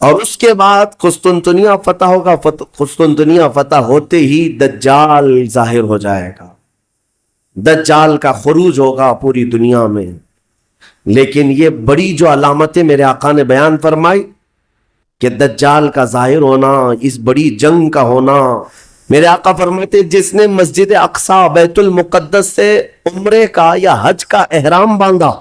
اور اس کے بعد قسطنطنیہ فتح ہوگا. قسطنطنیہ فتح ہوتے ہی دجال ظاہر ہو جائے گا، دجال کا خروج ہوگا پوری دنیا میں. لیکن یہ بڑی جو علامتیں میرے آقا نے بیان فرمائی کہ دجال کا ظاہر ہونا، اس بڑی جنگ کا ہونا، میرے آقا فرماتے جس نے مسجد اقصی بیت المقدس سے عمرے کا یا حج کا احرام باندھا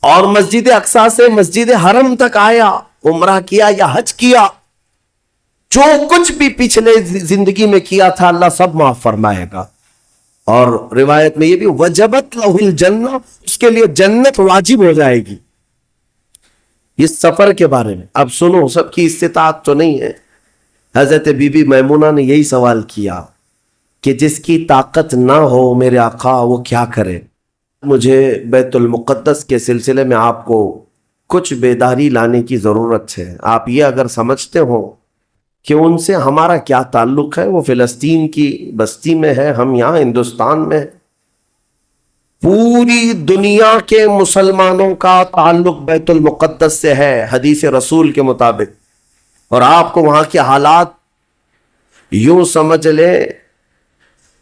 اور مسجد اقصی سے مسجد حرم تک آیا، عمرہ کیا یا حج کیا، جو کچھ بھی پچھلے زندگی میں کیا تھا اللہ سب معاف فرمائے گا. اور روایت میں یہ بھی وجبت لہ الجنہ، اس کے لیے جنت واجب ہو جائے گی. اس سفر کے بارے میں اب سنو، سب کی استطاعت تو نہیں ہے. حضرت بی بی میمونہ نے یہی سوال کیا کہ جس کی طاقت نہ ہو میرے آقا وہ کیا کرے. مجھے بیت المقدس کے سلسلے میں آپ کو کچھ بیداری لانے کی ضرورت ہے. آپ یہ اگر سمجھتے ہو کہ ان سے ہمارا کیا تعلق ہے، وہ فلسطین کی بستی میں ہے، ہم یہاں ہندوستان میں. پوری دنیا کے مسلمانوں کا تعلق بیت المقدس سے ہے حدیث رسول کے مطابق، اور آپ کو وہاں کے حالات یوں سمجھ لیں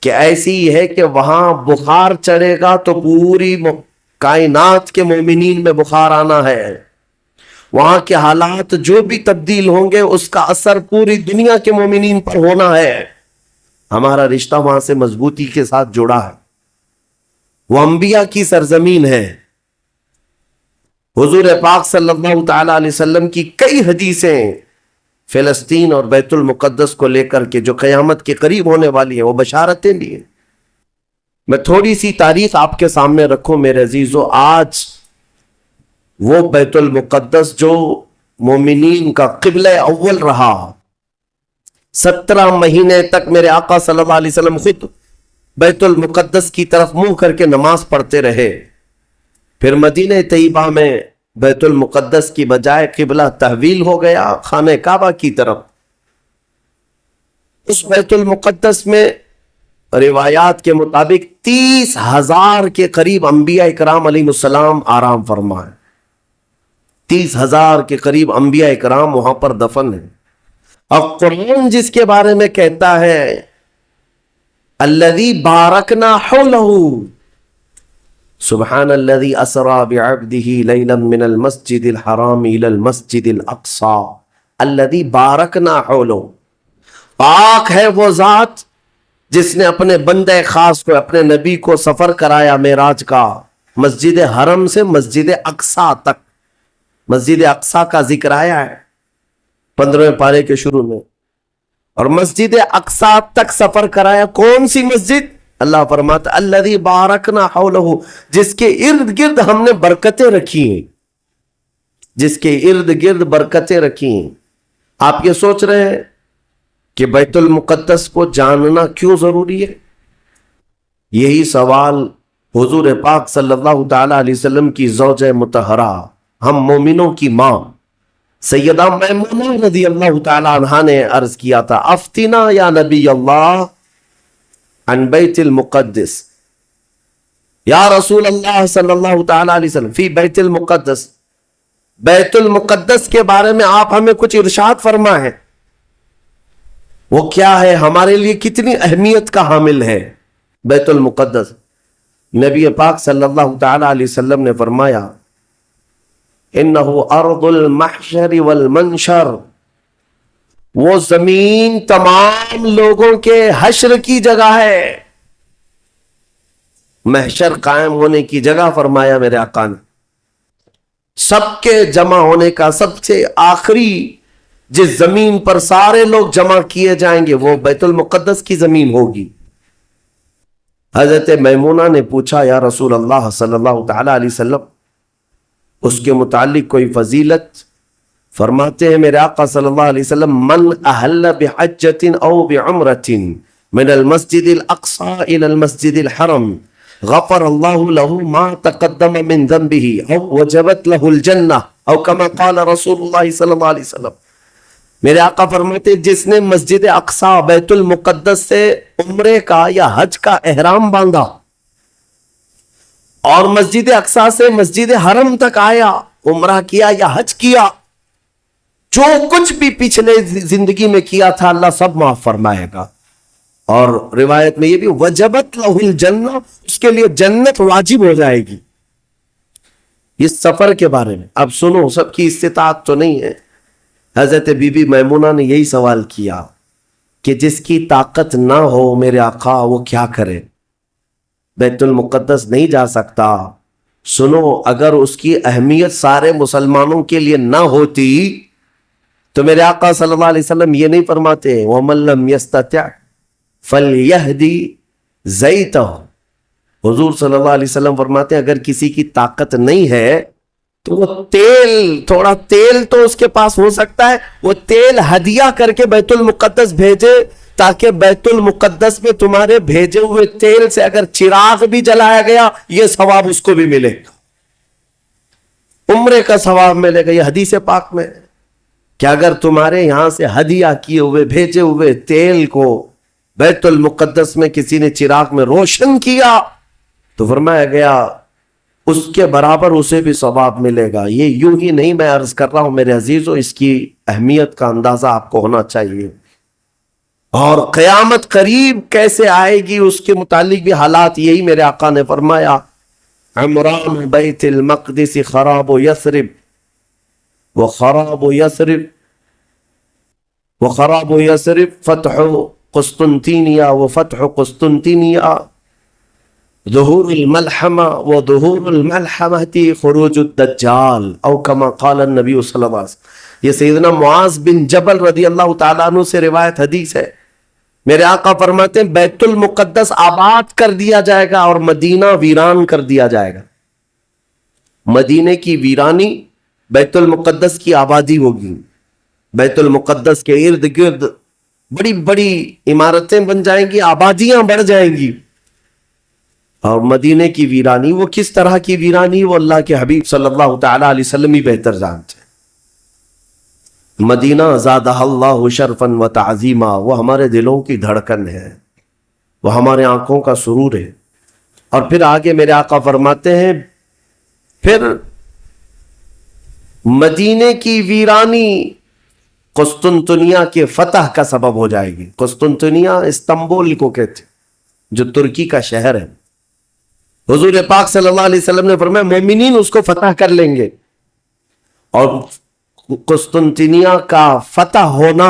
کہ ایسی ہے کہ وہاں بخار چڑھے گا تو پوری کائنات کے مومنین میں بخار آنا ہے. وہاں کے حالات جو بھی تبدیل ہوں گے اس کا اثر پوری دنیا کے مومنین پر ہونا ہے. ہمارا رشتہ وہاں سے مضبوطی کے ساتھ جڑا ہے. وہ انبیاء کی سرزمین ہے. حضور پاک صلی اللہ تعالی علیہ وسلم کی کئی حدیثیں فلسطین اور بیت المقدس کو لے کر کے جو قیامت کے قریب ہونے والی ہیں وہ بشارتیں بھی ہیں. میں تھوڑی سی تاریخ آپ کے سامنے رکھوں میرے عزیزو. آج وہ بیت المقدس جو مومنین کا قبلہ اول رہا، 17 مہینے تک میرے آقا صلی اللہ علیہ وسلم خود بیت المقدس کی طرف منہ کر کے نماز پڑھتے رہے. پھر مدینہ طیبہ میں بیت المقدس کی بجائے قبلہ تحویل ہو گیا خانہ کعبہ کی طرف. اس بیت المقدس میں روایات کے مطابق 30,000 کے قریب انبیاء اکرام علیہ السلام آرام فرمائے. 30,000 کے قریب انبیاء اکرام وہاں پر دفن ہیں. اور قرآن جس کے بارے میں کہتا ہے الذی بارکنا حولہ، سبحان الذی اسری بعبدہ لیلا من المسجد الحرام الی المسجد الاقصی الذی بارکنا حولہ، پاک ہے وہ ذات جس نے اپنے بندے خاص کو، اپنے نبی کو سفر کرایا معراج کا مسجد حرم سے مسجد اقصی تک. مسجد اقصی کا ذکر آیا ہے 15ویں پارے کے شروع میں، اور مسجد اقصی تک سفر کرایا. کون سی مسجد؟ اللہ فرماتا الذی بارکنا حولہ، جس کے ارد گرد ہم نے برکتیں رکھی ہیں، جس کے ارد گرد برکتیں رکھی ہیں. آپ یہ سوچ رہے ہیں کہ بیت المقدس کو جاننا کیوں ضروری ہے؟ یہی سوال حضور پاک صلی اللہ تعالی علیہ وسلم کی زوجہ مطہرہ، ہم مومنوں کی ماں سیدہ میمونہ رضی اللہ تعالی عنہا نے عرض کیا تھا افتنا یا نبی اللہ عن بیت المقدس، یا رسول اللہ صلی اللہ تعالی علیہ وسلم فی بیت المقدس، بیت المقدس کے بارے میں آپ ہمیں کچھ ارشاد فرمائیں. وہ کیا ہے، ہمارے لیے کتنی اہمیت کا حامل ہے بیت المقدس؟ نبی پاک صلی اللہ تعالی علیہ وسلم نے فرمایا انہ ارض المحشر والمنشر، وہ زمین تمام لوگوں کے حشر کی جگہ ہے، محشر قائم ہونے کی جگہ فرمایا میرے آقا نے. سب کے جمع ہونے کا سب سے آخری جس زمین پر سارے لوگ جمع کیے جائیں گے وہ بیت المقدس کی زمین ہوگی. حضرت میمونہ نے پوچھا یا رسول اللہ صلی اللہ تعالی علیہ وسلم اس کے متعلق کوئی فضیلت؟ فرماتے ہیں میرے آقا صلی اللہ علیہ وسلم من احل بحجت او بعمرت من المسجد الاقصى الى المسجد الحرم غفر اللہ له ما تقدم من ذنبه او وجبت له الجنہ او كما قال رسول اللہ صلی اللہ علیہ وسلم. میرے آقا فرماتے جس نے مسجد اقصی بیت المقدس سے عمرے کا یا حج کا احرام باندھا اور مسجد اقصی سے مسجد حرم تک آیا، عمرہ کیا یا حج کیا، جو کچھ بھی پچھلے زندگی میں کیا تھا اللہ سب معاف فرمائے گا. اور روایت میں یہ بھی وجبت لہ الجنہ، اس کے لیے جنت واجب ہو جائے گی. اس سفر کے بارے میں اب سنو، سب کی استطاعت تو نہیں ہے. حضرت بی بی میمونہ نے یہی سوال کیا کہ جس کی طاقت نہ ہو میرے آقا وہ کیا کرے؟ بیت المقدس نہیں جا سکتا. سنو، اگر اس کی اہمیت سارے مسلمانوں کے لیے نہ ہوتی تو میرے آقا صلی اللہ علیہ وسلم یہ نہیں فرماتے وَمَن لَّمْ يَسْتَطِعْ فَلْيَهْدِ زَيْتَهُ. حضور صلی اللہ علیہ وسلم فرماتے ہیں اگر کسی کی طاقت نہیں ہے تو وہ تھوڑا تیل تو اس کے پاس ہو سکتا ہے، وہ تیل ہدیہ کر کے بیت المقدس بھیجے تاکہ بیت المقدس میں تمہارے بھیجے ہوئے تیل سے اگر چراغ بھی جلایا گیا یہ ثواب اس کو بھی ملے گا، عمرے کا ثواب ملے گا. یہ حدیث پاک میں کہ اگر تمہارے یہاں سے ہدیہ کیے ہوئے بھیجے ہوئے تیل کو بیت المقدس میں کسی نے چراغ میں روشن کیا تو فرمایا گیا اس کے برابر اسے بھی ثواب ملے گا. یہ یوں ہی نہیں میں عرض کر رہا ہوں میرے عزیزوں، اس کی اہمیت کا اندازہ آپ کو ہونا چاہیے. اور قیامت قریب کیسے آئے گی اس کے متعلق بھی حالات یہی میرے آقا نے فرمایا عمران بیت المقدس خراب یثرب وخراب یثرب فتح قسطنطینیہ وفتح قسطنطینیہ ظہور الملحمہ وظہور الملحمہ خروج الدجال او کما قال النبی صلی اللہ علیہ وسلم. یہ سیدنا معاذ بن جبل رضی اللہ تعالیٰ عنہ سے روایت حدیث ہے. میرے آقا فرماتے ہیں بیت المقدس آباد کر دیا جائے گا اور مدینہ ویران کر دیا جائے گا. مدینے کی ویرانی، بیت المقدس کی آبادی ہوگی. بیت المقدس کے ارد گرد بڑی بڑی عمارتیں بن جائیں گی، آبادیاں بڑھ جائیں گی. اور مدینے کی ویرانی، وہ کس طرح کی ویرانی وہ اللہ کے حبیب صلی اللہ تعالی علیہ وسلم ہی بہتر جانتے ہیں. مدینہ زادہ اللہ شرفا و تعظیما، وہ ہمارے دلوں کی دھڑکن ہے، وہ ہمارے آنکھوں کا سرور ہے. اور پھر آگے میرے آقا فرماتے ہیں پھر مدینے کی ویرانی قسطنطنیہ کے فتح کا سبب ہو جائے گی. قسطنطنیہ استنبول کو کہتے جو ترکی کا شہر ہے. حضور پاک صلی اللہ علیہ وسلم نے فرمایا مومنین اس کو فتح کر لیں گے. اور قسطنطنیہ کا فتح ہونا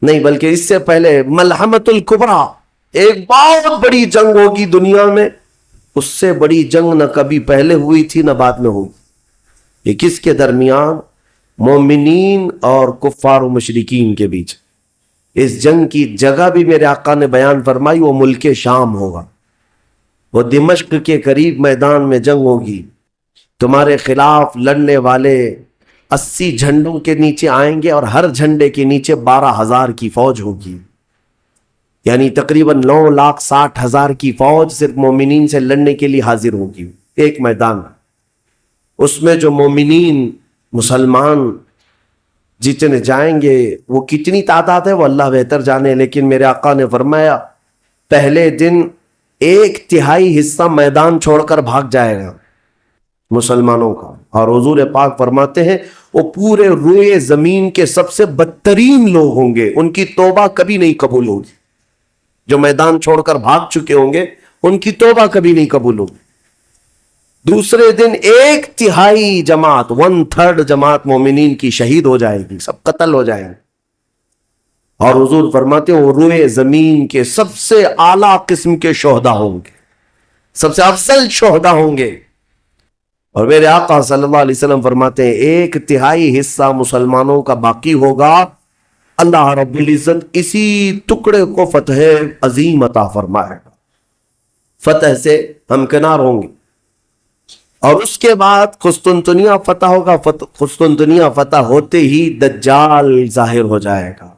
نہیں بلکہ اس سے پہلے ملحمۃ الکبریٰ، ایک بہت بڑی جنگ ہوگی دنیا میں. اس سے بڑی جنگ نہ کبھی پہلے ہوئی تھی نہ بعد میں ہوگی. یہ کس کے درمیان؟ مومنین اور کفار و مشرکین کے بیچ. اس جنگ کی جگہ بھی میرے آقا نے بیان فرمائی، وہ ملک شام ہوگا، وہ دمشق کے قریب میدان میں جنگ ہوگی. تمہارے خلاف لڑنے والے 80 جھنڈوں کے نیچے آئیں گے اور ہر جھنڈے کے نیچے 12,000 کی فوج ہوگی، یعنی تقریباً 9,60,000 کی فوج صرف مومنین سے لڑنے کے لیے حاضر ہوگی ایک میدان. اس میں جو مومنین مسلمان جتنے جائیں گے وہ کتنی تعداد ہے وہ اللہ بہتر جانے، لیکن میرے آقا نے فرمایا پہلے دن 1/3 حصہ میدان چھوڑ کر بھاگ جائے گا مسلمانوں کا. اور حضور پاک فرماتے ہیں وہ پورے روئے زمین کے سب سے بدترین لوگ ہوں گے، ان کی توبہ کبھی نہیں قبول ہوگی. جو میدان چھوڑ کر بھاگ چکے ہوں گے ان کی توبہ کبھی نہیں قبول ہوگی. دوسرے دن 1/3 جماعت 1/3 جماعت مومنین کی شہید ہو جائے گی، سب قتل ہو جائیں گے. اور حضور فرماتے ہیں وہ روئے زمین کے سب سے اعلیٰ قسم کے شہداء ہوں گے، سب سے افضل شہداء ہوں گے. اور میرے آقا صلی اللہ علیہ وسلم فرماتے ہیں 1/3 حصہ مسلمانوں کا باقی ہوگا، اللہ رب العزت اسی ٹکڑے کو فتح عظیم عطا فرمائے گا، فتح سے ہمکنار ہوں گے. اور اس کے بعد قسطنطنیہ فتح ہوگا. قسطنطنیہ فتح ہوتے ہی دجال ظاہر ہو جائے گا،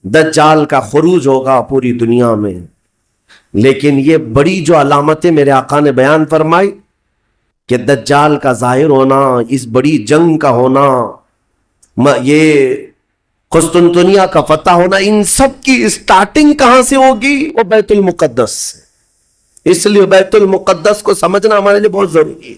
دجال کا خروج ہوگا پوری دنیا میں. لیکن یہ بڑی جو علامتیں میرے آقا نے بیان فرمائی کہ دجال کا ظاہر ہونا، اس بڑی جنگ کا ہونا، یہ قسطنطنیہ کا فتح ہونا، ان سب کی اسٹارٹنگ کہاں سے ہوگی؟ وہ بیت المقدس سے. اس لیے بیت المقدس کو سمجھنا ہمارے لیے بہت ضروری ہے.